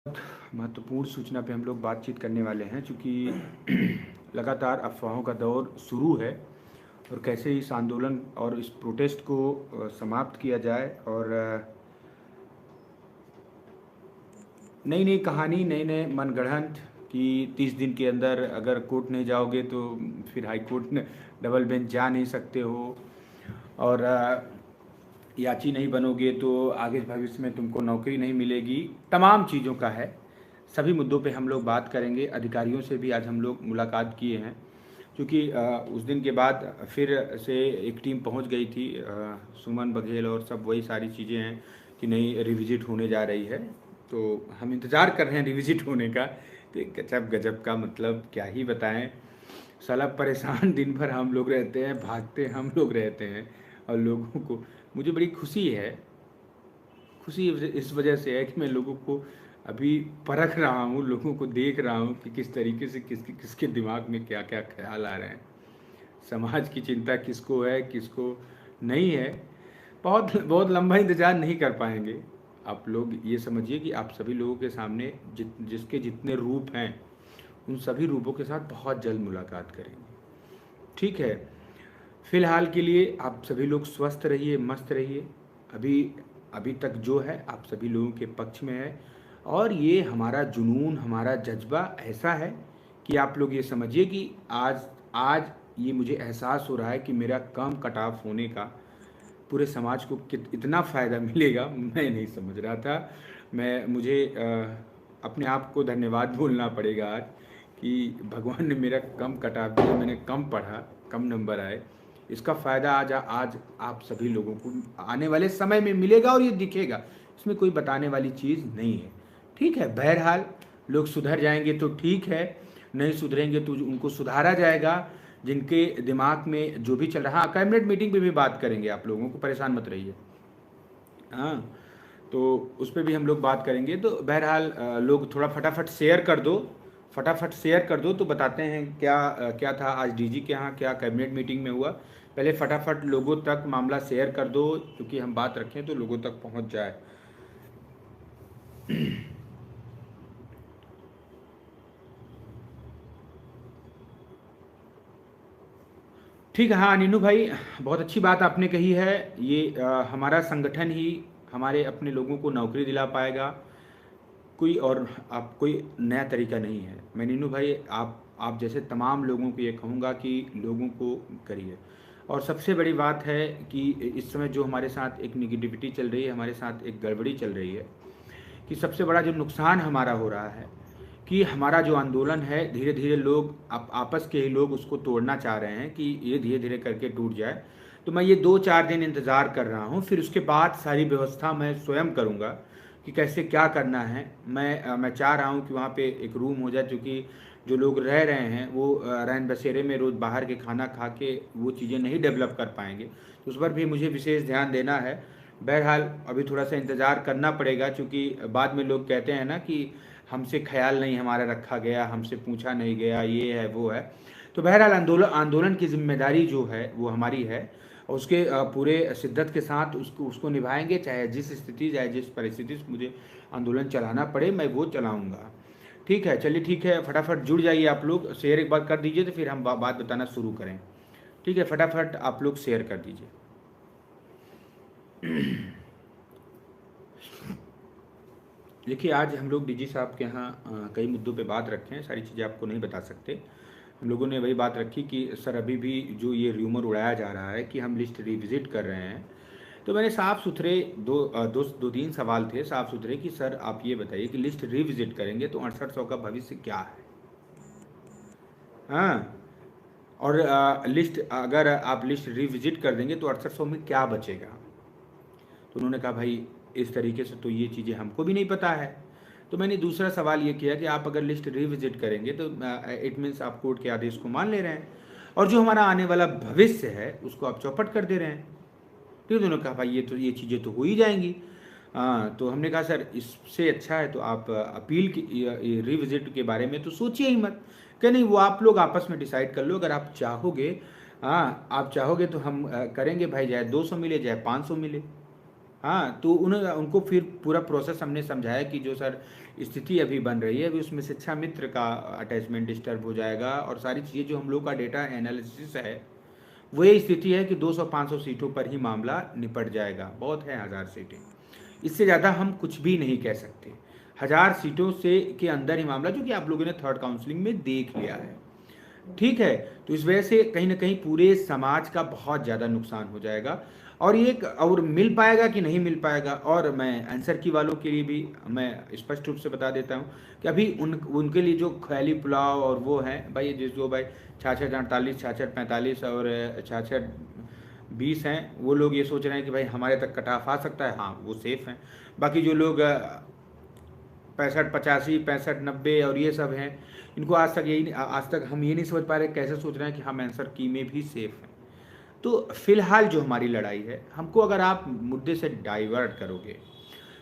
महत्वपूर्ण सूचना पे हम लोग बातचीत करने वाले हैं, चूँकि लगातार अफ़वाहों का दौर शुरू है और कैसे इस आंदोलन और इस प्रोटेस्ट को समाप्त किया जाए और नई नई कहानी, नए नए मनगढ़ंत कि 30 दिन के अंदर अगर कोर्ट नहीं जाओगे तो फिर हाई कोर्ट ने डबल बेंच जा नहीं सकते हो, और याची नहीं बनोगे तो आगे भविष्य में तुमको नौकरी नहीं मिलेगी। तमाम चीज़ों का है, सभी मुद्दों पे हम लोग बात करेंगे। अधिकारियों से भी आज हम लोग मुलाकात किए हैं, क्योंकि उस दिन के बाद फिर से एक टीम पहुंच गई थी। सुमन बघेल और सब वही सारी चीज़ें हैं कि नहीं, रिविजिट होने जा रही है। तो हम इंतज़ार कर रहे हैं रिविजिट होने का। तो एक गजब गजब का, मतलब क्या ही बताएं। साला परेशान दिन भर हम लोग रहते हैं, भागते हम लोग रहते हैं, और लोगों को, मुझे बड़ी खुशी है। खुशी इस वजह से है कि मैं लोगों को अभी परख रहा हूँ, लोगों को देख रहा हूँ कि किस तरीके से किसके दिमाग में क्या क्या ख्याल आ रहे हैं, समाज की चिंता किसको है किसको नहीं है। बहुत बहुत लंबा इंतज़ार नहीं कर पाएंगे। आप लोग ये समझिए कि आप सभी लोगों के सामने जिसके जितने रूप हैं, उन सभी रूपों के साथ बहुत जल्द मुलाकात करेंगे। ठीक है, फिलहाल के लिए आप सभी लोग स्वस्थ रहिए, मस्त रहिए। अभी अभी तक जो है आप सभी लोगों के पक्ष में है, और ये हमारा जुनून, हमारा जज्बा ऐसा है कि आप लोग ये समझिए कि आज आज ये मुझे एहसास हो रहा है कि मेरा कम कट ऑफ होने का पूरे समाज को इतना फ़ायदा मिलेगा, मैं नहीं समझ रहा था। मुझे अपने आप को धन्यवाद बोलना पड़ेगा आज कि भगवान ने मेरा कम कट ऑफ दिया, मैंने कम पढ़ा, कम नंबर आए। इसका फ़ायदा आज आप सभी लोगों को आने वाले समय में मिलेगा, और ये दिखेगा। इसमें कोई बताने वाली चीज़ नहीं है। ठीक है, बहरहाल लोग सुधर जाएंगे तो ठीक है, नहीं सुधरेंगे तो उनको सुधारा जाएगा। जिनके दिमाग में जो भी चल रहा, हाँ, कैबिनेट मीटिंग पे भी बात करेंगे, आप लोगों को परेशान मत रहिए। हाँ, तो उस पर भी हम लोग बात करेंगे। तो बहरहाल लोग थोड़ा फटाफट शेयर कर दो, फटाफट शेयर कर दो, तो बताते हैं क्या क्या था आज डीजी के यहाँ, क्या कैबिनेट मीटिंग में हुआ। पहले फटाफट लोगों तक मामला शेयर कर दो, क्योंकि हम बात रखें तो लोगों तक पहुँच जाए। ठीक है, हाँ नीनू भाई, बहुत अच्छी बात आपने कही है। ये हमारा संगठन ही हमारे अपने लोगों को नौकरी दिला पाएगा, कोई और आप कोई नया तरीका नहीं है। मैं नीनू भाई आप जैसे तमाम लोगों को ये कहूँगा कि लोगों को करिए। और सबसे बड़ी बात है कि इस समय जो हमारे साथ एक निगेटिविटी चल रही है, हमारे साथ एक गड़बड़ी चल रही है, कि सबसे बड़ा जो नुकसान हमारा हो रहा है कि हमारा जो आंदोलन है, धीरे धीरे लोग आपस के ही लोग उसको तोड़ना चाह रहे हैं कि ये धीरे धीरे करके टूट जाए। तो मैं ये 2-4 दिन इंतज़ार कर रहा हूँ, फिर उसके बाद सारी व्यवस्था मैं स्वयं करूँगा कि कैसे क्या करना है। मैं चाह रहा हूँ कि वहाँ पे एक रूम हो जाए, क्योंकि जो लोग रह रहे हैं वो रैन बसेरे में रोज़ बाहर के खाना खा के वो चीज़ें नहीं डेवलप कर पाएंगे, तो उस पर भी मुझे विशेष ध्यान देना है। बहरहाल अभी थोड़ा सा इंतज़ार करना पड़ेगा, क्योंकि बाद में लोग कहते हैं ना कि हमसे ख्याल नहीं हमारा रखा गया, हमसे पूछा नहीं गया, ये है वो है। तो बहरहाल आंदोलन आंदोलन की जिम्मेदारी जो है वो हमारी है, और उसके पूरे शिद्दत के साथ उसको उसको निभाएंगे, चाहे जिस स्थिति, चाहे जिस परिस्थिति से मुझे आंदोलन चलाना पड़े, मैं वो चलाऊँगा। ठीक है, चलिए ठीक है, फटाफट जुड़ जाइए आप लोग, शेयर एक बार कर दीजिए तो फिर हम बात बताना शुरू करें। ठीक है, फटाफट आप लोग शेयर कर दीजिए। देखिए, आज हम लोग डीजी साहब के यहाँ कई मुद्दों पे बात रखे हैं, सारी चीज़ें आपको नहीं बता सकते। हम लोगों ने वही बात रखी कि सर अभी भी जो ये र्यूमर उड़ाया जा रहा है कि हम लिस्ट रिविज़िट कर रहे हैं, तो मैंने साफ़ सुथरे 2-3 सवाल थे साफ़ सुथरे कि सर आप ये बताइए कि लिस्ट रिविज़िट करेंगे तो 6800 का भविष्य क्या है? हाँ, और लिस्ट अगर आप लिस्ट रिविज़िट कर देंगे तो 6800 में क्या बचेगा? तो उन्होंने कहा भाई इस तरीके से तो ये चीज़ें हमको भी नहीं पता है। तो मैंने दूसरा सवाल ये किया कि आप अगर लिस्ट रिविजिट करेंगे तो इट मीन्स आप कोर्ट के आदेश को मान ले रहे हैं, और जो हमारा आने वाला भविष्य है उसको आप चौपट कर दे रहे हैं। फिर उन्होंने कहा भाई ये चीज़ें तो हो ही जाएंगी। तो हमने कहा सर इससे अच्छा है तो आप अपील की रिविजिट के बारे में तो सोचिए ही मत। क्या नहीं, वो आप लोग आपस में डिसाइड कर लो, अगर आप चाहोगे, हाँ आप चाहोगे तो हम करेंगे भाई, चाहे 200 मिले चाहे 500 मिले। हाँ, तो उनको फिर पूरा प्रोसेस हमने समझाया कि जो सर स्थिति अभी बन रही है, अभी उसमें शिक्षा मित्र का अटैचमेंट डिस्टर्ब हो जाएगा और सारी चीज़ें जो हम लोग का डेटा एनालिसिस है, वो ये स्थिति है कि 200-500 सीटों पर ही मामला निपट जाएगा। बहुत है 1000 सीटें, इससे ज़्यादा हम कुछ भी नहीं कह सकते। 1000 सीटों से के अंदर ही मामला, जो कि आप लोगों ने थर्ड काउंसलिंग में देख लिया है। ठीक है, तो इस वजह से कहीं ना कहीं पूरे समाज का बहुत ज़्यादा नुकसान हो जाएगा। और ये और मिल पाएगा कि नहीं मिल पाएगा, और मैं आंसर की वालों के लिए भी मैं स्पष्ट रूप से बता देता हूँ कि अभी उनके लिए जो ख्याली पुलाव और वो है भाई, जो भाई 66-48, 66-45 और 66-20 हैं, वो लोग ये सोच रहे हैं कि भाई हमारे तक कट ऑफ आ सकता है, हाँ वो सेफ हैं। बाकी जो लोग 65-85, 65-90 और ये सब हैं, इनको आज तक हम ये नहीं समझ पा रहे कैसे सोच रहे हैं कि हम आंसर की में भी सेफ हैं। तो फिलहाल जो हमारी लड़ाई है, हमको अगर आप मुद्दे से डाइवर्ट करोगे,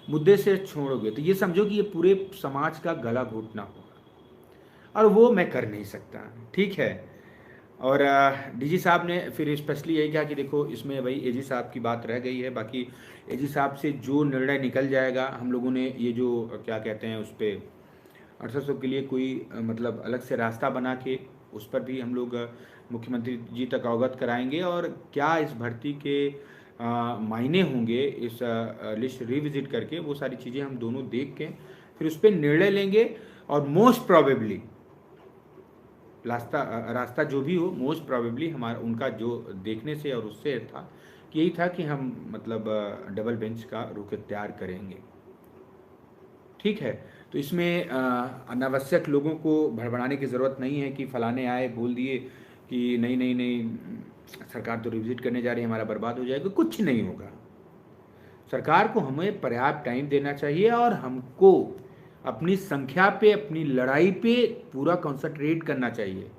मुद्दे से छोड़ोगे, तो ये समझो कि ये पूरे समाज का गला घोटना होगा, और वो मैं कर नहीं सकता। ठीक है। और डीजी साहब ने फिर स्पेशली यही कहा कि देखो इसमें भाई एजी साहब की बात रह गई है, बाकी एजी साहब से जो निर्णय निकल जाएगा, हम लोगों ने ये जो क्या कहते हैं उस पर 6800 के लिए कोई मतलब अलग से रास्ता बना के उस पर भी हम लोग मुख्यमंत्री जी तक अवगत कराएंगे, और क्या इस भर्ती के मायने होंगे इस लिस्ट रिविजिट करके, वो सारी चीज़ें हम दोनों देख के फिर उस पर निर्णय लेंगे। और मोस्ट प्रोबेबली रास्ता जो भी हो, मोस्ट प्रोबेबली हमारा उनका जो देखने से और उससे था कि यही था कि हम मतलब डबल बेंच का रुख इख्तियार करेंगे। ठीक है। तो इसमें अनावश्यक लोगों को भड़बड़ाने की ज़रूरत नहीं है कि फलाने आए बोल दिए कि नहीं नहीं नहीं सरकार तो रिविजिट करने जा रही है, हमारा बर्बाद हो जाएगा। कुछ नहीं होगा। सरकार को हमें पर्याप्त टाइम देना चाहिए, और हमको अपनी संख्या पे, अपनी लड़ाई पे पूरा कंसंट्रेट करना चाहिए।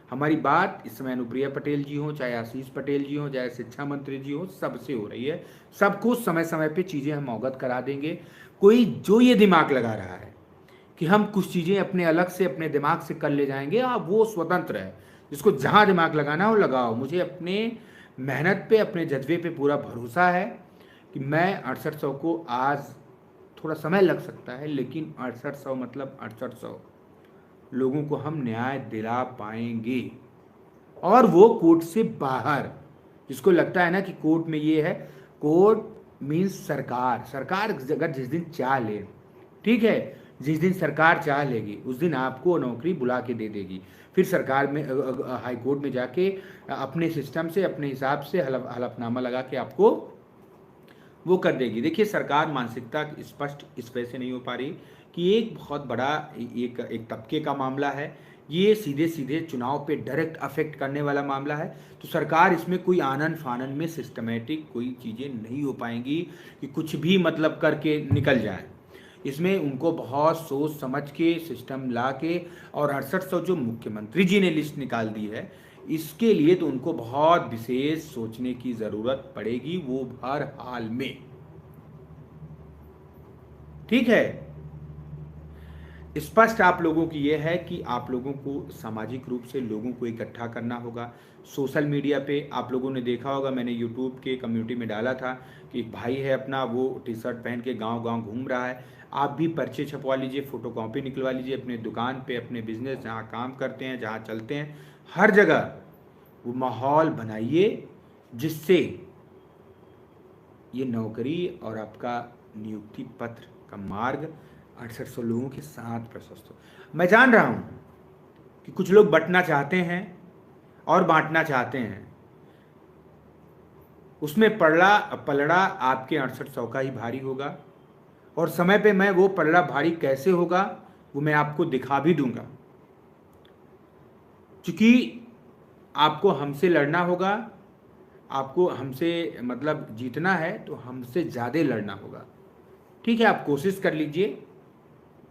हमारी बात इस समय अनुप्रिया पटेल जी हों, चाहे आशीष पटेल जी हों, चाहे शिक्षा मंत्री जी हों, सबसे हो रही है। सबको समय समय पे चीज़ें हम अवगत करा देंगे। कोई जो ये दिमाग लगा रहा है कि हम कुछ चीज़ें अपने अलग से अपने दिमाग से कर ले जाएंगे, आप वो स्वतंत्र है, जिसको जहाँ दिमाग लगाना हो लगाओ। मुझे अपने मेहनत पे, अपने जज्बे पे पूरा भरोसा है कि मैं 6800 को, आज थोड़ा समय लग सकता है, लेकिन 6800 मतलब 6800 लोगों को हम न्याय दिला पाएंगे। और वो कोर्ट से बाहर, जिसको लगता है ना कि कोर्ट में ये है, कोर्ट मीन्स सरकार। सरकार अगर जिस दिन चाह ले, ठीक है, जिस दिन सरकार चाह लेगी उस दिन आपको नौकरी बुला के दे देगी। फिर सरकार में हाई कोर्ट में जाके अपने सिस्टम से, अपने हिसाब से हलफनामा लगा के आपको वो कर देगी। देखिए सरकार मानसिकता स्पष्ट इस वजह से नहीं हो पा रही कि एक बहुत बड़ा एक तबके का मामला है, ये सीधे सीधे चुनाव पे डायरेक्ट अफेक्ट करने वाला मामला है। तो सरकार इसमें कोई आनन फानन में सिस्टमेटिक कोई चीज़ें नहीं हो पाएंगी कि कुछ भी मतलब करके निकल जाए। इसमें उनको बहुत सोच समझ के सिस्टम ला के, और 6800 जो मुख्यमंत्री जी ने लिस्ट निकाल दी है, इसके लिए तो उनको बहुत विशेष सोचने की ज़रूरत पड़ेगी, वो हर हाल में। ठीक है। स्पष्ट आप लोगों की यह है कि आप लोगों को सामाजिक रूप से लोगों को इकट्ठा करना होगा। सोशल मीडिया पे आप लोगों ने देखा होगा, मैंने यूट्यूब के कम्युनिटी में डाला था कि एक भाई है अपना, वो टी शर्ट पहन के गांव गांव घूम रहा है। आप भी पर्चे छपवा लीजिए, फोटोकॉपी निकलवा लीजिए, अपने दुकान पे, अपने बिजनेस जहाँ काम करते हैं, जहाँ चलते हैं, हर जगह वो माहौल बनाइए जिससे ये नौकरी और आपका नियुक्ति पत्र का मार्ग 6800 लोगों के साथ प्रशस्त हो। मैं जान रहा हूँ कि कुछ लोग बंटना चाहते हैं और बांटना चाहते हैं, उसमें पलड़ा आपके 6800 का ही भारी होगा, और समय पे मैं वो पलड़ा भारी कैसे होगा वो मैं आपको दिखा भी दूंगा। क्योंकि आपको हमसे लड़ना होगा, आपको हमसे मतलब जीतना है तो हमसे ज़्यादा लड़ना होगा। ठीक है, आप कोशिश कर लीजिए,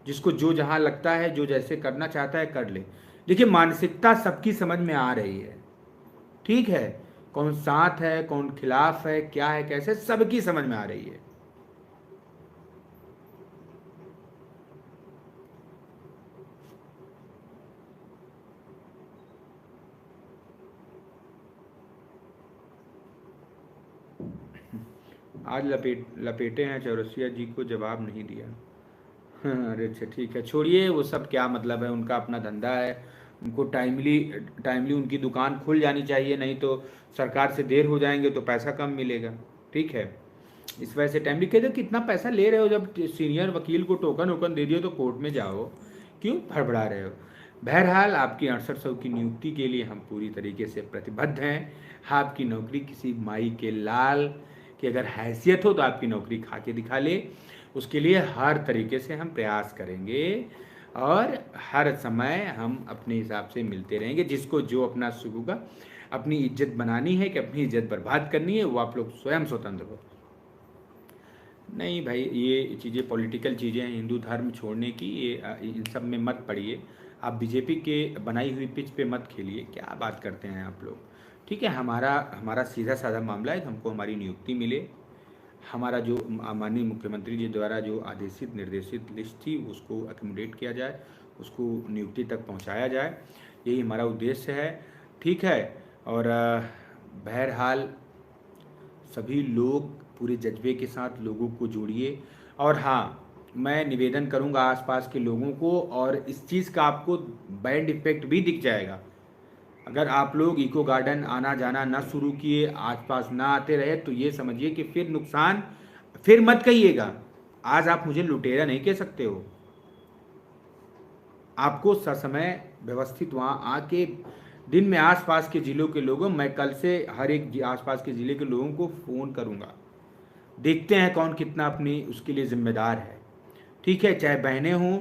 जिसको जो जहाँ लगता है, जो जैसे करना चाहता है कर ले। देखिए मानसिकता सबकी समझ में आ रही है। ठीक है, कौन साथ है, कौन खिलाफ है, क्या है, कैसे, सबकी समझ में आ रही है। आज लपेटे हैं चौरसिया जी को, जवाब नहीं दिया। हाँ, अरे अच्छा ठीक है, छोड़िए वो सब, क्या मतलब है, उनका अपना धंधा है। उनको टाइमली टाइमली उनकी दुकान खुल जानी चाहिए, नहीं तो सरकार से देर हो जाएंगे तो पैसा कम मिलेगा। ठीक है, इस वजह से टाइमली कहते हो, कितना पैसा ले रहे हो, जब सीनियर वकील को टोकन वोकन दे दियो तो कोर्ट में जाओ, क्यों हड़बड़ा रहे हो। बहरहाल आपकी 6800 की नियुक्ति के लिए हम पूरी तरीके से प्रतिबद्ध हैं। आपकी नौकरी किसी माई के लाल की अगर हैसियत हो तो आपकी नौकरी खा के दिखा ले, उसके लिए हर तरीके से हम प्रयास करेंगे और हर समय हम अपने हिसाब से मिलते रहेंगे। जिसको जो अपना सुख होगा, अपनी इज्जत बनानी है कि अपनी इज्जत बर्बाद करनी है, वो आप लोग स्वयं स्वतंत्र हो। नहीं भाई, ये चीज़ें पॉलिटिकल चीज़ें हैं, हिंदू धर्म छोड़ने की, ये इन सब में मत पड़िए। आप बीजेपी के बनाई हुई पिच पे मत खेलिए, क्या बात करते हैं आप लोग। ठीक है, हमारा हमारा सीधा साधा मामला है कि हमको हमारी नियुक्ति मिले, हमारा जो माननीय मुख्यमंत्री जी द्वारा जो आदेशित निर्देशित लिस्ट थी उसको अकोमोडेट किया जाए, उसको नियुक्ति तक पहुंचाया जाए, यही हमारा उद्देश्य है। ठीक है, और बहरहाल सभी लोग पूरे जज्बे के साथ लोगों को जोड़िए। और हाँ, मैं निवेदन करूंगा आसपास के लोगों को, और इस चीज़ का आपको बैड इफेक्ट भी दिख जाएगा। अगर आप लोग इको गार्डन आना जाना ना शुरू किए, आसपास ना आते रहे, तो ये समझिए कि फिर नुकसान, फिर मत कहिएगा। आज आप मुझे लुटेरा नहीं कह सकते हो, आपको ससमय व्यवस्थित वहाँ आके दिन में आसपास के ज़िलों के लोगों, मैं कल से हर एक आसपास के ज़िले के लोगों को फ़ोन करूँगा, देखते हैं कौन कितना अपनी उसके लिए जिम्मेदार है। ठीक है, चाहे बहनें हों,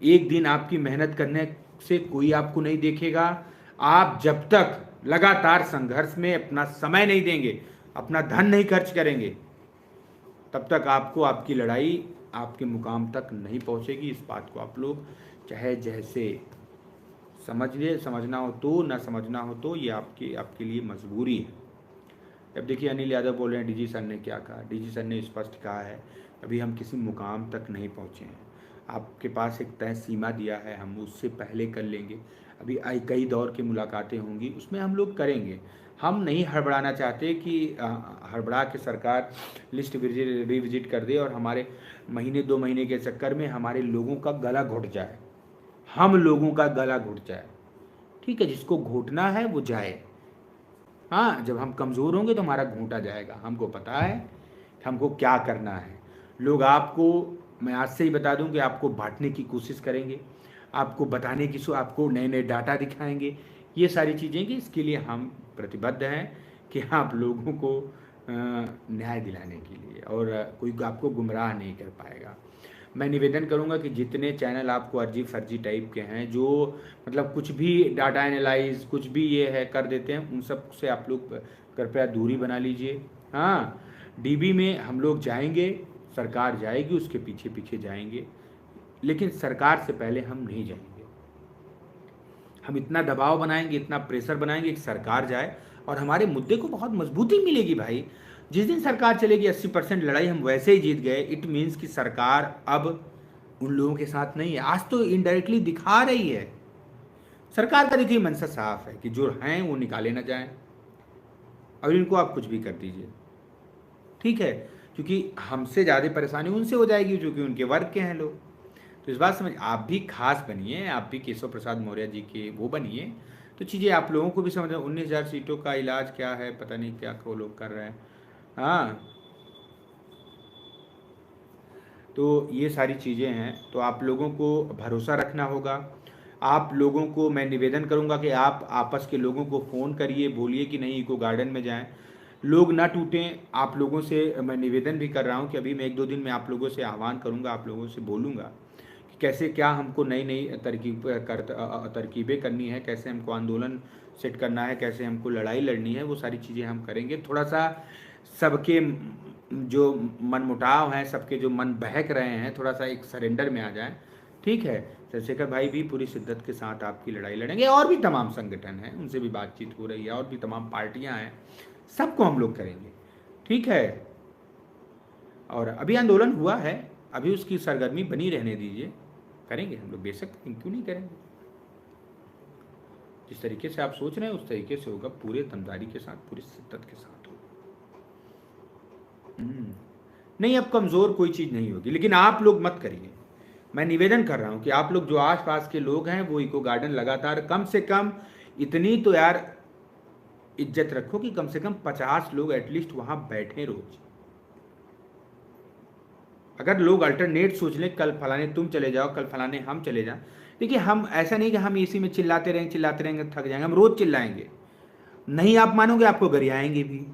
एक दिन आपकी मेहनत करने से कोई आपको नहीं देखेगा। आप जब तक लगातार संघर्ष में अपना समय नहीं देंगे, अपना धन नहीं खर्च करेंगे, तब तक आपको आपकी लड़ाई आपके मुकाम तक नहीं पहुंचेगी। इस बात को आप लोग चाहे जैसे समझिए, समझना हो तो, ना समझना हो तो, ये आपके लिए मजबूरी है। अब देखिए अनिल यादव बोल रहे हैं डीजी सर ने क्या कहा। डीजी सर ने स्पष्ट कहा है, अभी हम किसी मुकाम तक नहीं पहुँचे हैं, आपके पास एक तय सीमा दिया है, हम उससे पहले कर लेंगे। अभी कई दौर की मुलाकातें होंगी, उसमें हम लोग करेंगे। हम नहीं हड़बड़ाना चाहते कि हड़बड़ा के सरकार लिस्ट रिविजिट कर दे और हमारे महीने 2 महीने के चक्कर में हमारे लोगों का गला घुट जाए, हम लोगों का गला घुट जाए। ठीक है, जिसको घोटना है वो जाए। हाँ, जब हम कमज़ोर होंगे तो हमारा घूंटा जाएगा, हमको पता है कि हमको क्या करना है। लोग आपको, मैं आज से ही बता दूं कि आपको बांटने की कोशिश करेंगे, आपको बताने की आपको नए नए डाटा दिखाएंगे, ये सारी चीज़ें कि इसके लिए हम प्रतिबद्ध हैं कि आप लोगों को न्याय दिलाने के लिए, और कोई आपको गुमराह नहीं कर पाएगा। मैं निवेदन करूंगा कि जितने चैनल आपको अर्जी फर्जी टाइप के हैं, जो मतलब कुछ भी डाटा एनालाइज कुछ भी ये है कर देते हैं, उन सब से आप लोग कृपया दूरी बना लीजिए। हाँ, डीबी में हम लोग जाएंगे, सरकार जाएगी, उसके पीछे पीछे जाएंगे, लेकिन सरकार से पहले हम नहीं जाएंगे। हम इतना दबाव बनाएंगे, इतना प्रेशर बनाएंगे कि सरकार जाए और हमारे मुद्दे को बहुत मजबूती मिलेगी भाई। जिस दिन सरकार चलेगी 80% लड़ाई हम वैसे ही जीत गए, इट मीन्स कि सरकार अब उन लोगों के साथ नहीं है। आज तो इनडायरेक्टली दिखा रही है, सरकार का देखिए मंशा साफ है कि जो हैं वो निकाले ना जाएं, और इनको आप कुछ भी कर दीजिए। ठीक है, क्योंकि हमसे ज़्यादा परेशानी उनसे हो जाएगी, क्योंकि उनके वर्ग के हैं लोग। तो इस बात समझ, आप भी खास बनिए, आप भी केशव प्रसाद मौर्य जी के वो बनिए, तो चीज़ें आप लोगों को भी समझ। 19,000 सीटों का इलाज क्या है, पता नहीं क्या वो लोग कर रहे हैं। हाँ, तो ये सारी चीज़ें हैं, तो आप लोगों को भरोसा रखना होगा। आप लोगों को मैं निवेदन करूंगा कि आप आपस के लोगों को फ़ोन करिए, बोलिए कि नहीं इको गार्डन में जाएं, लोग ना टूटें। आप लोगों से मैं निवेदन भी कर रहा हूं कि अभी मैं 1-2 दिन में आप लोगों से आह्वान करूंगा, आप लोगों से बोलूँगा कि कैसे क्या हमको नई नई तरकीबें करनी है, कैसे हमको आंदोलन सेट करना है, कैसे हमको लड़ाई लड़नी है, वो सारी चीज़ें हम करेंगे। थोड़ा सा सबके जो मनमुटाव हैं, सबके जो मन बहक रहे हैं, थोड़ा सा एक सरेंडर में आ जाएं। ठीक है, चंद्रशेखर भाई भी पूरी शिद्दत के साथ आपकी लड़ाई लड़ेंगे, और भी तमाम संगठन हैं उनसे भी बातचीत हो रही है, और भी तमाम पार्टियां हैं, सबको हम लोग करेंगे। ठीक है, और अभी आंदोलन हुआ है, अभी उसकी सरगर्मी बनी रहने दीजिए, करेंगे हम लोग बेशक, क्यों नहीं करेंगे। जिस तरीके से आप सोच रहे हैं उस तरीके से होगा, पूरे दमदारी के साथ, पूरी शिद्दत के साथ होगा। हम्म। नहीं, अब कमज़ोर कोई चीज़ नहीं होगी, लेकिन आप लोग मत करिए। मैं निवेदन कर रहा हूँ कि आप लोग जो आस-पास के लोग हैं वो इको गार्डन लगातार कम से कम इतनी तो यार इज्जत रखो कि कम से कम 50 लोग एटलीस्ट वहाँ बैठें रोज। अगर लोग अल्टरनेट सोच लें, कल फलाने तुम चले जाओ, कल फलाने हम चले जाएं। देखिए, हम ऐसा नहीं कि हम एसी में चिल्लाते रहेंगे थक जाएंगे, हम रोज चिल्लाएंगे। नहीं आप मानोगे, आपको गरियाएंगे भी।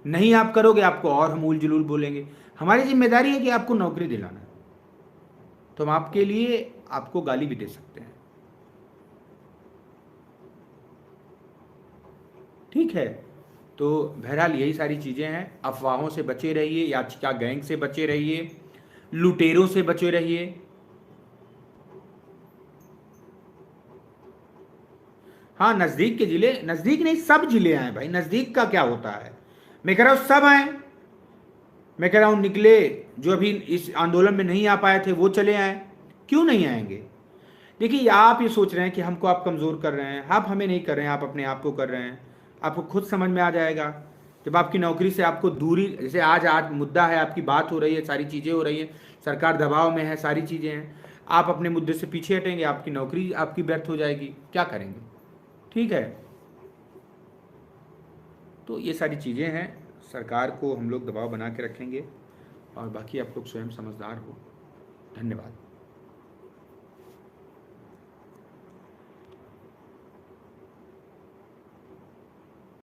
नहीं आप करोगे, आपको और हम उल जुलूल बोलेंगे। हमारी जिम्मेदारी है कि आपको नौकरी दिलाना। तो हम आपके लिए आपको गाली भी दे सकते हैं। ठीक है। तो बहरहाल यही सारी चीज़ें हैं। अफवाहों से बचे रहिए, याचिका गैंग से बचे रहिए, लुटेरों से बचे रहिए। हाँ, नज़दीक के ज़िले, नज़दीक नहीं सब ज़िले आए भाई, नज़दीक का क्या होता है। मैं कह रहा हूँ सब आए। मैं कह रहा हूँ निकले, जो अभी इस आंदोलन में नहीं आ पाए थे वो चले आए। क्यों नहीं आएंगे। देखिए, आप ये सोच रहे हैं कि हमको आप कमज़ोर कर रहे हैं, आप हमें नहीं कर रहे हैं, आप अपने आप को कर रहे हैं। आपको खुद समझ में आ जाएगा जब आपकी नौकरी से आपको दूरी, जैसे आज आज मुद्दा है, आपकी बात हो रही है, सारी चीज़ें हो रही हैं, सरकार दबाव में है, सारी चीज़ें हैं। आप अपने मुद्दे से पीछे हटेंगे, आपकी नौकरी आपकी व्यर्थ हो जाएगी, क्या करेंगे। ठीक है। तो ये सारी चीज़ें हैं, सरकार को हम लोग दबाव बना के रखेंगे, और बाकी आप लोग स्वयं समझदार हो। धन्यवाद।